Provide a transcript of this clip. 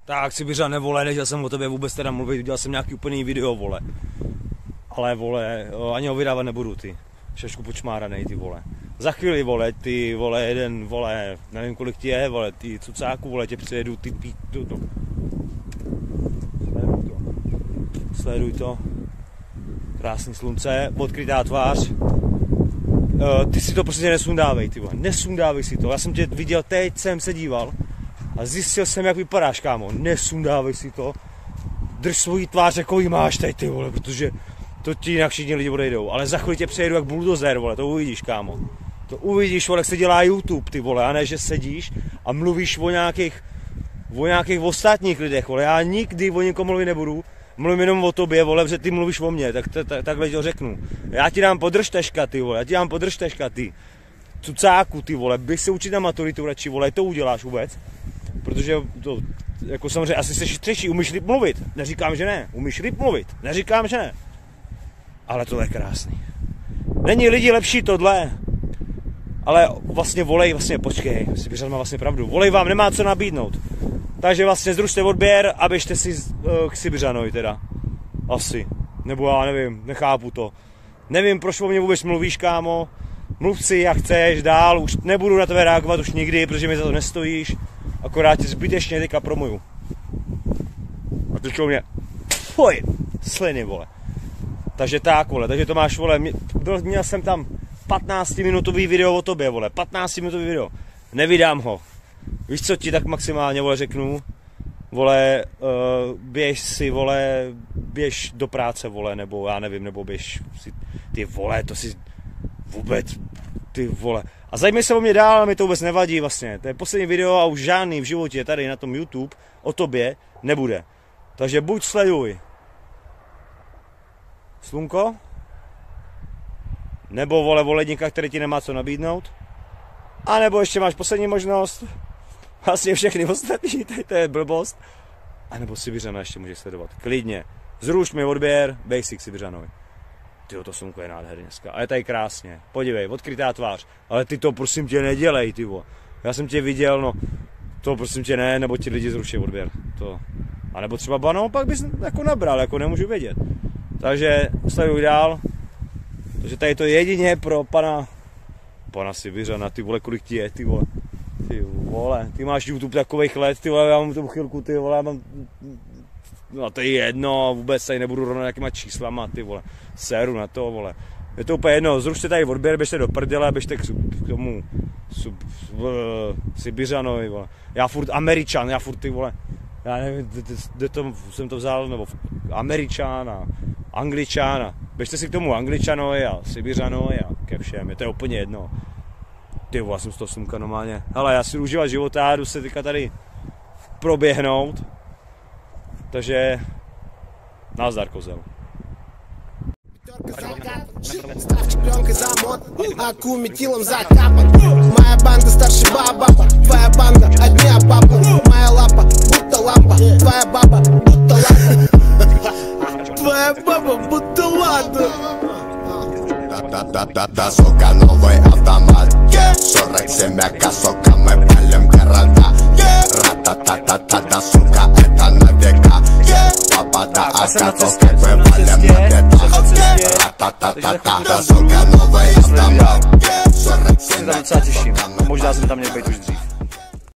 Tak Sibiřane, vole, nechtěl jsem o tobě vůbec teda mluvit, udělal jsem nějaký úplný video, vole. Ale, vole, ani ho vydávat nebudu, ty. Šašku počmáranej, ty, vole. Za chvíli, vole, ty, vole, jeden, vole, nevím kolik ti je, vole, ty cucáku, vole, tě přijedu, ty to. Sleduj to. Krásný slunce, odkrytá tvář. Ty si to prostě nesundávej, ty, vole, nesundávej si to. Já jsem tě viděl, teď jsem se díval. A zjistil jsem, jak vypadáš, kámo, nesundávej si to, drž svoji tvář, jako ji máš teď, ty vole, protože to ti jinak všichni lidi odejdou, ale za chvíli tě přejedu jak buldozer, vole, to uvidíš, kámo, to uvidíš, vole, jak se dělá YouTube, ty vole, a ne, že sedíš a mluvíš o nějakých ostatních lidech, vole, já nikdy o někom mluvit nebudu, mluvím jenom o tobě, vole, protože ty mluvíš o mně, takhle to řeknu, já ti dám podržteška, ty vole, ty, cucáku, ty vole, běž se učit na maturitu radši, vole, to uděláš vůbec. Protože to, jako samozřejmě, asi jsi chytřejší, umíš líp mluvit, neříkám, že ne, umíš líp mluvit, neříkám, že ne, ale to je krásný. Není lidi lepší tohle, ale vlastně volej, vlastně počkej, Sibiřan má vlastně pravdu, volej vám nemá co nabídnout, takže vlastně zrušte odběr a běžte si k Sibiřanovi teda, asi, nebo já nevím, nechápu to, nevím, proč o mě vůbec mluvíš, kámo, mluv si jak chceš dál, už nebudu na tebe reagovat už nikdy, protože mi za to nestojíš. Akorát ti zbytečně teďka promuju. A teď mě fuj, sliny, vole. Takže tak, vole, takže to máš, vole, měl jsem tam 15-minutový video o tobě, vole, 15-minutový video. Nevydám ho. Víš co ti tak maximálně, vole, řeknu? Vole, běž si, vole, běž do práce, vole, nebo já nevím, nebo běž si, ty vole, to si vůbec, ty vole. A zajímej se o mě dál, ale mi to vůbec nevadí vlastně. To je poslední video a už žádný v životě tady na tom YouTube o tobě nebude. Takže buď sleduj slunko, nebo vole voledníka, který ti nemá co nabídnout, a nebo ještě máš poslední možnost, vlastně všechny ostatní, to je blbost, a nebo Sibiřana ještě můžeš sledovat. Klidně. Zruš mi odběr, basic Sibiřanovi. Tyjo, to slunko je nádherně dneska. A je tady krásně. Podívej, odkrytá tvář. Ale ty to prosím tě nedělej, tyvo. Já jsem tě viděl, no. To prosím tě ne, nebo ti lidi zruší odběr. To. A nebo třeba bano, pak bys jako nabral, jako nemůžu vědět. Takže sleduj dál. Takže tady to je jedině pro pana Sibiřana, ty vole, kolik ti je, ty vole. Ty vole, ty máš YouTube takových let, ty vole, já mám tu chvilku, ty vole, já mám... No to je jedno, vůbec tady nebudu rovnat nějakýma číslama, ty vole, séru na to, vole. Je to úplně jedno, zrušte tady odběr, běžte do prdele, běžte k tomu Sibiřanovi, vole. Já furt Američan, já furt ty vole, já nevím, kde to jsem to vzal, nebo Američan a Angličan a běžte si k tomu Angličanovi a Sibiřanovi a ke všem, je to úplně jedno. Ty vole, jsem z toho slunka normálně. Hele, já si užívat života, jdu se teďka tady proběhnout. Takže nazdar, kozel. Ставчик пленкой замот, аку метилом закапан. Моя банда старше баба, твоя банда одни папа. Моя лапа будто лампа, твоя баба будто лампа. Твоя баба будто лампа. Да, сука, новый автомат. 47 сока, мы палим города. Ра-та-та-та-та, сука, это на века. Папа, да, оказывается, мы валим на бедах. Ра-та-та-та-та, сука, новый автомат. 47 Možná jsem tam měl být už dřív.